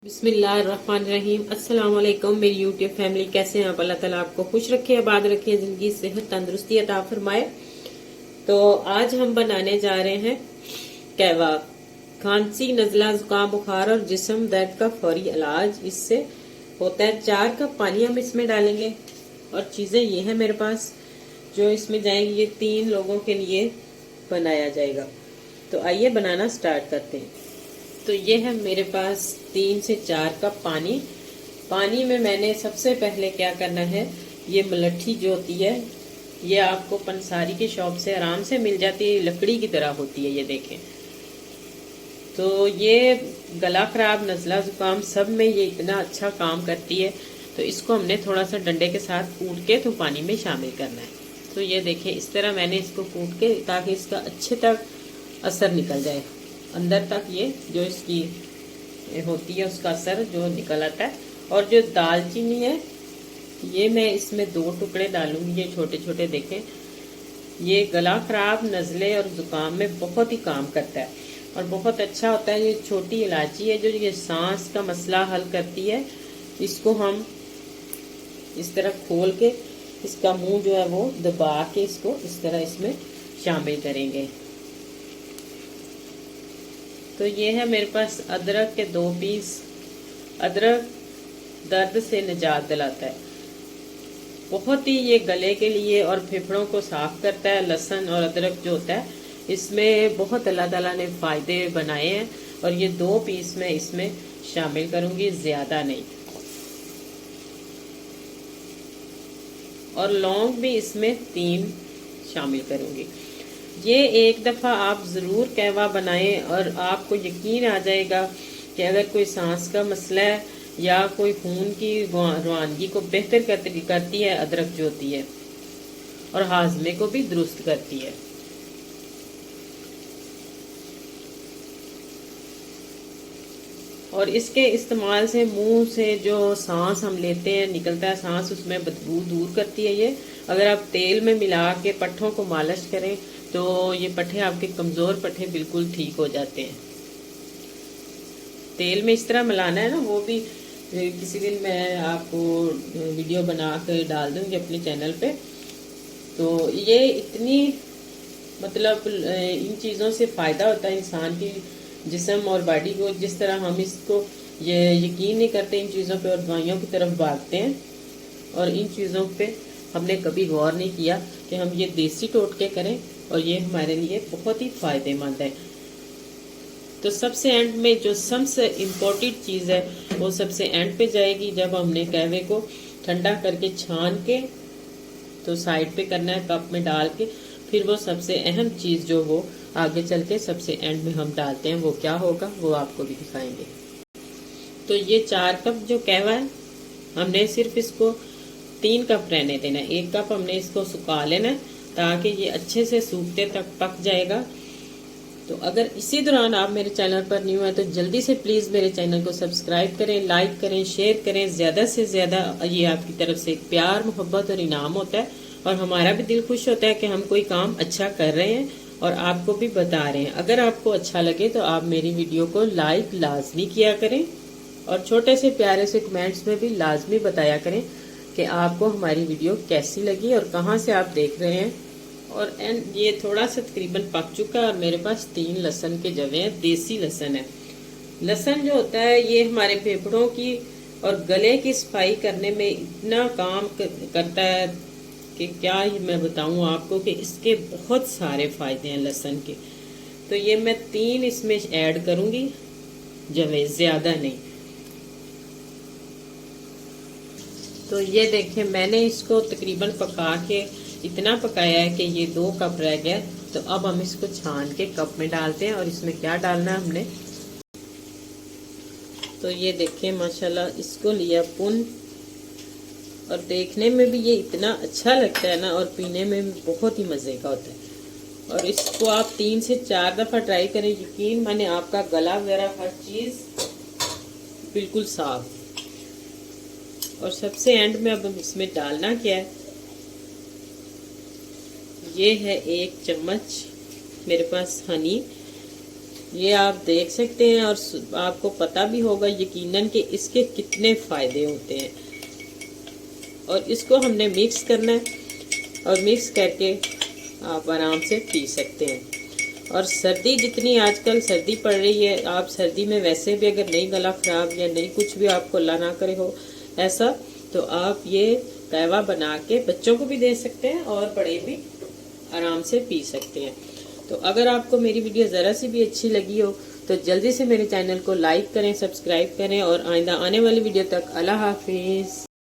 बिस्मिल्लाहिर्रहमानिर्रहीम। अस्सलाम वालेकुम मेरी यूट्यूब फैमिली, कैसे हैं आप? अल्लाह ताला आपको खुश रखे, आबाद रखे, जिंदगी सेहत तंदुरुस्ती अता फरमाए। तो आज हम बनाने जा रहे हैं कहवा। खांसी, नजला, जुकाम, बुखार और जिस्म दर्द का फौरी इलाज इससे होता है। 4 कप पानी हम इसमें डालेंगे और चीजें ये है मेरे पास जो इसमें जाएंगी। ये 3 लोगों के लिए बनाया जाएगा। तो आइए बनाना स्टार्ट करते हैं। तो ये है मेरे पास 3 से 4 कप पानी। पानी में मैंने सबसे पहले क्या करना है, ये मलट्ठी जो होती है ये आपको पंसारी की शॉप से आराम से मिल जाती है, लकड़ी की तरह होती है, ये देखें। तो ये गला खराब, नज़ला, जुकाम सब में ये इतना अच्छा काम करती है। तो इसको हमने थोड़ा सा डंडे के साथ कूट के तो पानी में शामिल करना है। तो ये देखें, इस तरह मैंने इसको कूट के ताकि इसका अच्छे तक असर निकल जाए, अंदर तक ये जो इसकी होती है उसका असर जो निकल आता है। और जो दालचीनी है ये मैं इसमें 2 टुकड़े डालूंगी, ये छोटे छोटे देखें। ये गला खराब, नज़ले और जुकाम में बहुत ही काम करता है और बहुत अच्छा होता है। ये छोटी इलायची है जो ये सांस का मसला हल करती है। इसको हम इस तरह खोल के इसका मुंह जो है वो दबा के इसको इस तरह इसमें शामिल करेंगे। तो ये है मेरे पास अदरक के 2 पीस। अदरक दर्द से निजात दिलाता है, बहुत ही ये गले के लिए और फेफड़ों को साफ करता है। लहसुन और अदरक जो होता है इसमें बहुत अल्लाह ताला ने फायदे बनाए हैं। और ये 2 पीस मैं इसमें शामिल करूंगी, ज्यादा नहीं। और लौंग भी इसमें 3 शामिल करूंगी। ये एक दफ़ा आप ज़रूर कहवा बनाएं और आपको यकीन आ जाएगा कि अगर कोई सांस का मसला है या कोई खून की रवानगी को बेहतर करती है अदरक जो होती है, और हाजमे को भी दुरुस्त करती है। और इसके इस्तेमाल से मुंह से जो सांस हम लेते हैं निकलता है सांस, उसमें बदबू दूर करती है ये। अगर आप तेल में मिला के पट्ठों को मालिश करें तो ये पट्ठे, आपके कमजोर पट्ठे बिल्कुल ठीक हो जाते हैं। तेल में इस तरह मिलाना है ना, वो भी किसी दिन मैं आपको वीडियो बना कर डाल दूंगी अपने चैनल पे। तो ये इतनी मतलब इन चीज़ों से फ़ायदा होता है इंसान की जिस्म और बॉडी को। जिस तरह हम इसको ये यकीन नहीं करते इन चीज़ों पे और दवाइयों की तरफ भागते हैं, और इन चीज़ों पे हमने कभी गौर नहीं किया कि हम ये देसी टोटके करें और ये हमारे लिए बहुत ही फायदेमंद है। तो सबसे एंड में जो सबसे इम्पोर्टेंट चीज़ है वो सबसे एंड पे जाएगी, जब हमने कहवे को ठंडा करके छान के तो साइड पे करना है कप में डाल के। फिर वो सबसे अहम चीज़ जो वो आगे चल के सबसे एंड में हम डालते हैं, वो क्या होगा वो आपको भी दिखाएंगे। तो ये 4 कप जो कहवा है हमने सिर्फ इसको 3 कप रहने देना है। 1 कप हमने इसको सुखा लेना है ताकि ये अच्छे से सूखते तक पक जाएगा। तो अगर इसी दौरान आप मेरे चैनल पर न्यू है तो जल्दी से प्लीज़ मेरे चैनल को सब्सक्राइब करें, लाइक करें, शेयर करें। ज़्यादा से ज़्यादा ये आपकी तरफ से एक प्यार, मोहब्बत और इनाम होता है और हमारा भी दिल खुश होता है कि हम कोई काम अच्छा कर रहे हैं और आपको भी बता रहे हैं। अगर आपको अच्छा लगे तो आप मेरी वीडियो को लाइक लाजमी किया करें और छोटे से प्यारे से कमेंट्स में भी लाजमी बताया करें कि आपको हमारी वीडियो कैसी लगी और कहाँ से आप देख रहे हैं। और ये थोड़ा सा तकरीबन पक चुका है और मेरे पास 3 लहसुन के जवे हैं, देसी लहसुन है। लहसुन जो होता है ये हमारे फेफड़ों की और गले की सफाई करने में इतना काम करता है कि क्या ही मैं बताऊं आपको कि इसके बहुत सारे फायदे हैं लहसुन के। तो ये मैं 3 इसमें ऐड करूंगी जवे, ज्यादा नहीं। तो ये देखें, मैंने इसको तकरीबन पका के इतना पकाया है कि ये 2 कप रह गया। तो अब हम इसको छान के कप में डालते हैं और इसमें क्या डालना है हमने। तो ये देखें माशाल्लाह इसको लिया पुन, और देखने में भी ये इतना अच्छा लगता है ना और पीने में भी बहुत ही मज़े का होता है। और इसको आप 3 से 4 दफ़ा ट्राई करें, यकीन माने आपका गला वगैरह हर चीज़ बिल्कुल साफ। और सबसे एंड में अब हम इसमें डालना क्या है, ये है 1 चम्मच मेरे पास हनी। ये आप देख सकते हैं और आपको पता भी होगा यकीनन कि इसके कितने फ़ायदे होते हैं। और इसको हमने मिक्स करना है और मिक्स करके आप आराम से पी सकते हैं। और सर्दी जितनी आजकल सर्दी पड़ रही है, आप सर्दी में वैसे भी अगर नहीं गला ख़राब या नहीं कुछ भी आपको अल्लाह ना करे हो ऐसा, तो आप ये कहवा बना के बच्चों को भी दे सकते हैं और बड़े भी आराम से पी सकते हैं। तो अगर आपको मेरी वीडियो ज़रा सी भी अच्छी लगी हो तो जल्दी से मेरे चैनल को लाइक करें, सब्सक्राइब करें और आइंदा आने वाली वीडियो तक अल्लाह हाफिज़।